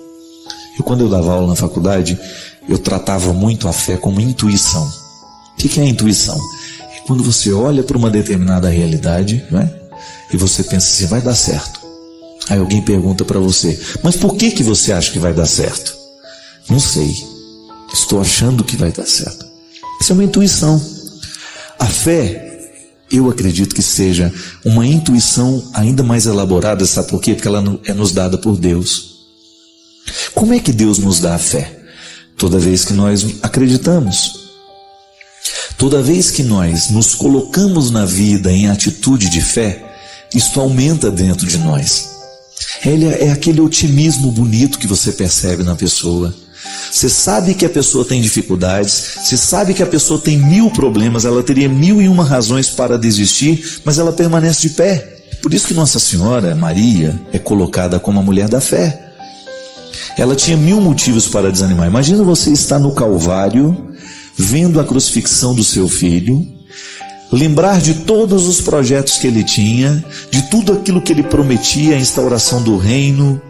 E quando eu dava aula na faculdade, eu tratava muito a fé como intuição. O que é a intuição? É quando você olha para uma determinada realidade, né? E você pensa assim, vai dar certo. Aí alguém pergunta para você, mas por que você acha que vai dar certo? Não sei, estou achando que vai dar certo. Isso é uma intuição. A fé eu acredito que seja uma intuição ainda mais elaborada, sabe por quê? Porque ela é nos dada por Deus. Como é que Deus nos dá a fé? Toda vez que nós acreditamos. Toda vez que nós nos colocamos na vida em atitude de fé, isto aumenta dentro de nós. É aquele otimismo bonito que você percebe na pessoa. Você sabe que a pessoa tem dificuldades, você sabe que a pessoa tem 1000 problemas, ela teria 1001 razões para desistir, mas ela permanece de pé. Por isso que Nossa Senhora, Maria, é colocada como a mulher da fé. Ela tinha 1000 motivos para desanimar. Imagina você estar no Calvário, vendo a crucifixão do seu filho, lembrar de todos os projetos que ele tinha, de tudo aquilo que ele prometia, a instauração do reino,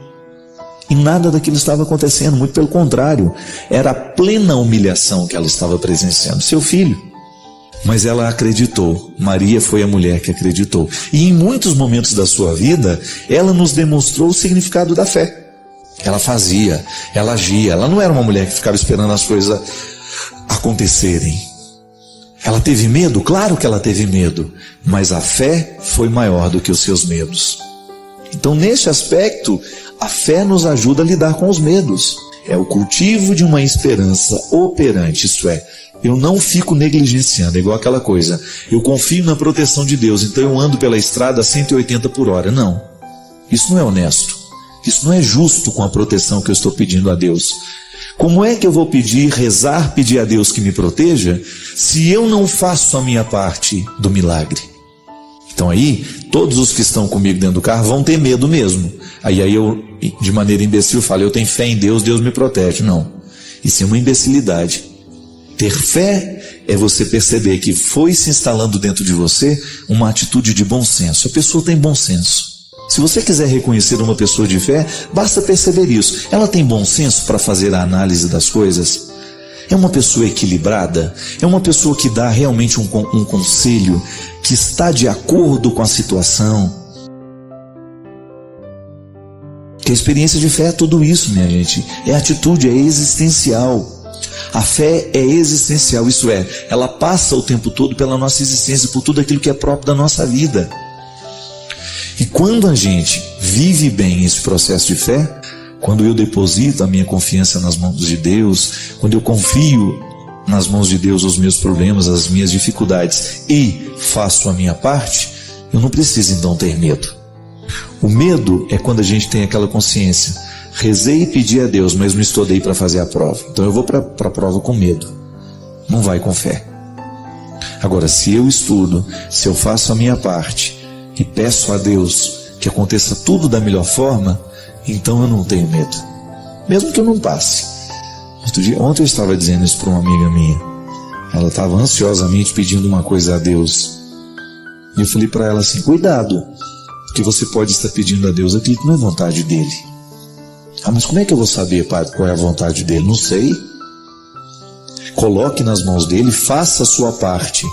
e nada daquilo estava acontecendo, muito pelo contrário, era a plena humilhação que ela estava presenciando, seu filho. Mas ela acreditou, Maria foi a mulher que acreditou, e em muitos momentos da sua vida, ela nos demonstrou o significado da fé. Ela fazia, ela agia, ela não era uma mulher que ficava esperando as coisas acontecerem. Ela teve medo? Claro que ela teve medo, mas a fé foi maior do que os seus medos. Então, neste aspecto, a fé nos ajuda a lidar com os medos. É o cultivo de uma esperança operante, isto é, eu não fico negligenciando, é igual aquela coisa, eu confio na proteção de Deus, então eu ando pela estrada a 180 por hora. Não, isso não é honesto, isso não é justo com a proteção que eu estou pedindo a Deus. Como é que eu vou rezar, pedir a Deus que me proteja, se eu não faço a minha parte do milagre? Então aí, todos os que estão comigo dentro do carro vão ter medo mesmo. Aí eu, de maneira imbecil, falo, eu tenho fé em Deus, Deus me protege. Não, isso é uma imbecilidade. Ter fé é você perceber que foi se instalando dentro de você uma atitude de bom senso. A pessoa tem bom senso. Se você quiser reconhecer uma pessoa de fé, basta perceber isso. Ela tem bom senso para fazer a análise das coisas? É uma pessoa equilibrada? É uma pessoa que dá realmente um conselho que está de acordo com a situação? Que a experiência de fé é tudo isso, minha gente. É atitude, é existencial. A fé é existencial, isso é, ela passa o tempo todo pela nossa existência, por tudo aquilo que é próprio da nossa vida. E quando a gente vive bem esse processo de fé, quando eu deposito a minha confiança nas mãos de Deus, quando eu confio nas mãos de Deus os meus problemas, as minhas dificuldades e faço a minha parte, eu não preciso então ter medo. O medo é quando a gente tem aquela consciência, rezei e pedi a Deus, mas não estudei para fazer a prova. Então eu vou para a prova com medo, não vai com fé. Agora, se eu estudo, se eu faço a minha parte, e peço a Deus que aconteça tudo da melhor forma, então eu não tenho medo, mesmo que eu não passe. Ontem eu estava dizendo isso para uma amiga minha, ela estava ansiosamente pedindo uma coisa a Deus, e eu falei para ela assim, cuidado, porque você pode estar pedindo a Deus aquilo que não é vontade dele. Ah, mas como é que eu vou saber, padre, qual é a vontade dele? Não sei. Coloque nas mãos dele, faça a sua parte,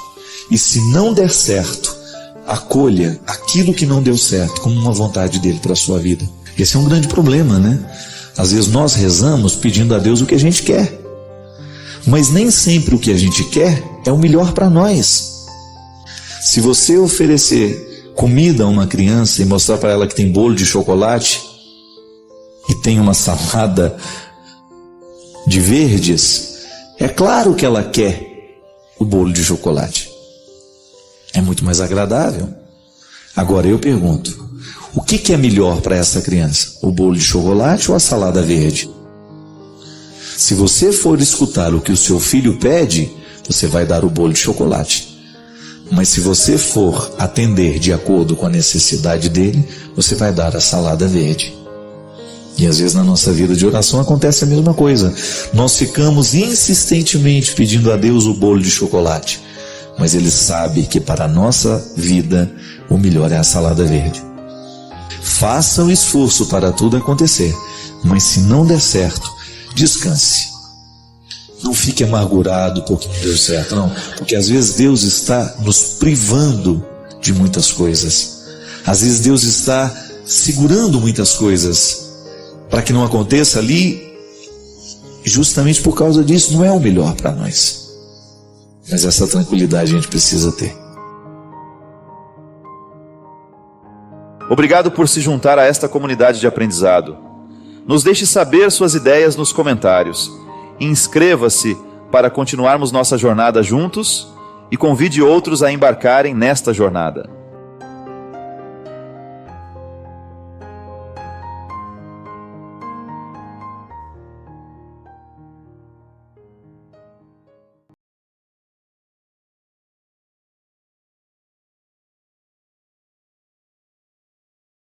e se não der certo, acolha aquilo que não deu certo como uma vontade dele para a sua vida. Esse é um grande problema, né? Às vezes nós rezamos pedindo a Deus o que a gente quer, mas nem sempre o que a gente quer é o melhor para nós. Se você oferecer comida a uma criança e mostrar para ela que tem bolo de chocolate e tem uma salada de verdes, é claro que ela quer o bolo de chocolate. É muito mais agradável. Agora eu pergunto, o que é melhor para essa criança? O bolo de chocolate ou a salada verde? Se você for escutar o que o seu filho pede, você vai dar o bolo de chocolate. Mas se você for atender de acordo com a necessidade dele, você vai dar a salada verde. E às vezes na nossa vida de oração acontece a mesma coisa. Nós ficamos insistentemente pedindo a Deus o bolo de chocolate, mas Ele sabe que para a nossa vida o melhor é a salada verde. Faça o esforço para tudo acontecer, mas se não der certo, descanse. Não fique amargurado porque não deu certo, não. Porque às vezes Deus está nos privando de muitas coisas. Às vezes Deus está segurando muitas coisas para que não aconteça ali, justamente por causa disso não é o melhor para nós. Mas essa tranquilidade a gente precisa ter. Obrigado por se juntar a esta comunidade de aprendizado. Nos deixe saber suas ideias nos comentários. Inscreva-se para continuarmos nossa jornada juntos e convide outros a embarcarem nesta jornada.